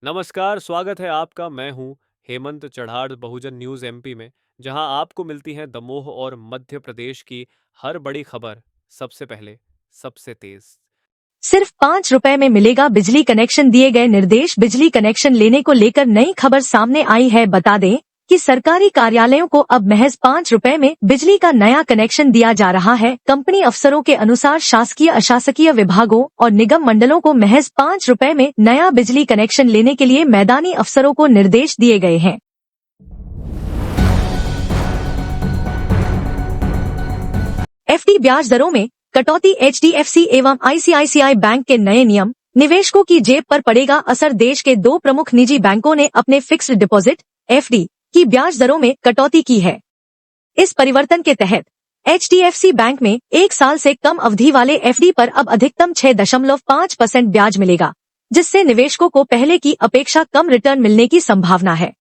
नमस्कार, स्वागत है आपका। मैं हूँ हेमंत चढ़ाड़ बहुजन न्यूज़ एमपी में, जहाँ आपको मिलती हैं दमोह और मध्य प्रदेश की हर बड़ी खबर सबसे पहले, सबसे तेज। सिर्फ 5 रुपए में मिलेगा बिजली कनेक्शन, दिए गए निर्देश। बिजली कनेक्शन लेने को लेकर नई खबर सामने आई है। बता दें कि सरकारी कार्यालयों को अब महज 5 रुपए में बिजली का नया कनेक्शन दिया जा रहा है। कंपनी अफसरों के अनुसार शासकीय अशासकीय विभागों और निगम मंडलों को महज 5 रुपए में नया बिजली कनेक्शन लेने के लिए मैदानी अफसरों को निर्देश दिए गए हैं। एफडी ब्याज दरों में कटौती। एचडीएफसी एवं आईसीआईसीआई बैंक के नए नियम निवेशकों की जेब पर पड़ेगा असर। देश के 2 प्रमुख निजी बैंकों ने अपने फिक्स्ड डिपॉजिट एफडी की ब्याज दरों में कटौती की है। इस परिवर्तन के तहत एचडीएफसी बैंक में 1 साल से कम अवधि वाले एफडी पर अब अधिकतम 6.5% ब्याज मिलेगा, जिससे निवेशकों को पहले की अपेक्षा कम रिटर्न मिलने की संभावना है।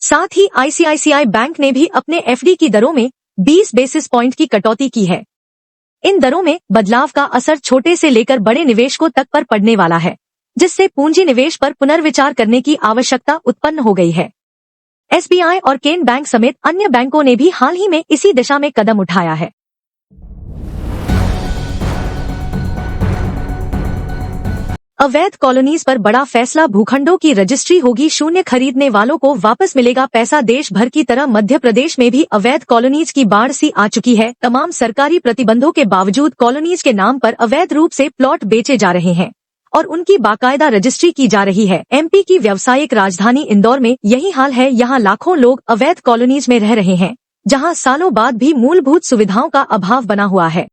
साथ ही आईसीआईसीआई बैंक ने भी अपने एफडी की दरों में 20 बेसिस पॉइंट की कटौती की है। इन दरों में बदलाव का असर छोटे से लेकर बड़े निवेशकों तक पर पड़ने वाला है, जिससे पूंजी निवेश पर पुनर्विचार करने की आवश्यकता उत्पन्न हो गई है। एसबीआई और केन बैंक समेत अन्य बैंकों ने भी हाल ही में इसी दिशा में कदम उठाया है। अवैध कॉलोनीज पर बड़ा फैसला। भूखंडों की रजिस्ट्री होगी शून्य, खरीदने वालों को वापस मिलेगा पैसा। देश भर की तरह मध्य प्रदेश में भी अवैध कॉलोनीज की बाढ़ सी आ चुकी है। तमाम सरकारी प्रतिबंधों के बावजूद कॉलोनीज के नाम पर अवैध रूप से प्लॉट बेचे जा रहे हैं और उनकी बाकायदा रजिस्ट्री की जा रही है। एमपी की व्यावसायिक राजधानी इंदौर में यही हाल है। यहाँ लाखों लोग अवैध कॉलोनीज में रह रहे हैं, जहाँ सालों बाद भी मूलभूत सुविधाओं का अभाव बना हुआ है।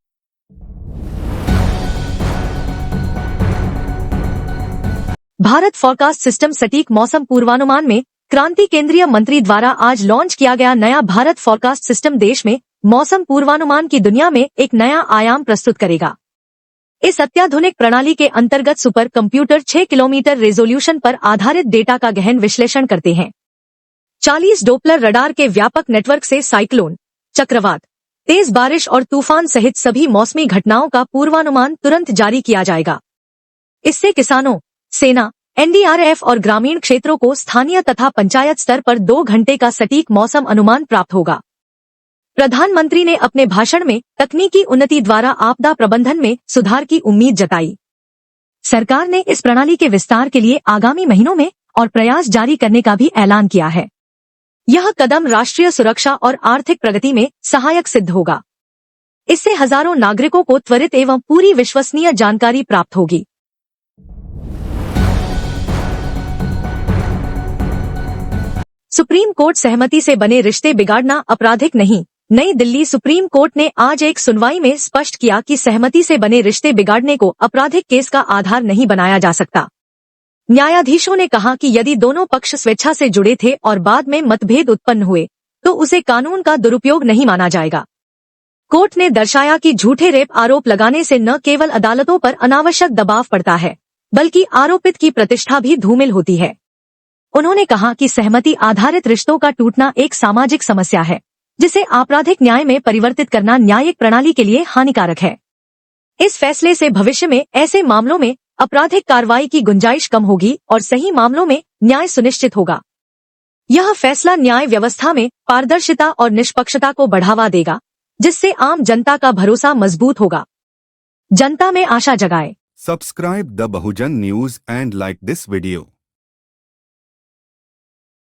भारत फॉरकास्ट सिस्टम सटीक मौसम पूर्वानुमान में क्रांति। केंद्रीय मंत्री द्वारा आज लॉन्च किया गया नया भारत फॉरकास्ट सिस्टम देश में मौसम पूर्वानुमान की दुनिया में एक नया आयाम प्रस्तुत करेगा। इस अत्याधुनिक प्रणाली के अंतर्गत सुपर कंप्यूटर 6 किलोमीटर रेजोल्यूशन पर आधारित डेटा का गहन विश्लेषण करते हैं। 40 डोपलर रडार के व्यापक नेटवर्क से साइक्लोन, चक्रवात, तेज बारिश और तूफान सहित सभी मौसमी घटनाओं का पूर्वानुमान तुरंत जारी किया जाएगा। इससे किसानों, सेना, एनडीआरएफ और ग्रामीण क्षेत्रों को स्थानीय तथा पंचायत स्तर पर 2 घंटे का सटीक मौसम अनुमान प्राप्त होगा। प्रधानमंत्री ने अपने भाषण में तकनीकी उन्नति द्वारा आपदा प्रबंधन में सुधार की उम्मीद जताई। सरकार ने इस प्रणाली के विस्तार के लिए आगामी महीनों में और प्रयास जारी करने का भी ऐलान किया है। यह कदम राष्ट्रीय सुरक्षा और आर्थिक प्रगति में सहायक सिद्ध होगा। इससे हजारों नागरिकों को त्वरित एवं पूरी विश्वसनीय जानकारी प्राप्त होगी। सुप्रीम कोर्ट सहमति से बने रिश्ते बिगाड़ना आपराधिक नहीं। नई दिल्ली सुप्रीम कोर्ट ने आज एक सुनवाई में स्पष्ट किया कि सहमति से बने रिश्ते बिगाड़ने को आपराधिक केस का आधार नहीं बनाया जा सकता। न्यायाधीशों ने कहा कि यदि दोनों पक्ष स्वेच्छा से जुड़े थे और बाद में मतभेद उत्पन्न हुए तो उसे कानून का दुरुपयोग नहीं माना जाएगा। कोर्ट ने दर्शाया कि झूठे रेप आरोप लगाने से न केवल अदालतों पर अनावश्यक दबाव पड़ता है, बल्कि आरोपित की प्रतिष्ठा भी धूमिल होती है। उन्होंने कहा कि सहमति आधारित रिश्तों का टूटना एक सामाजिक समस्या है, जिसे आपराधिक न्याय में परिवर्तित करना न्यायिक प्रणाली के लिए हानिकारक है। इस फैसले से भविष्य में ऐसे मामलों में आपराधिक कार्रवाई की गुंजाइश कम होगी और सही मामलों में न्याय सुनिश्चित होगा। यह फैसला न्याय व्यवस्था में पारदर्शिता और निष्पक्षता को बढ़ावा देगा, जिससे आम जनता का भरोसा मजबूत होगा। जनता में आशा जगाए। Subscribe the Bahujan News and like this video.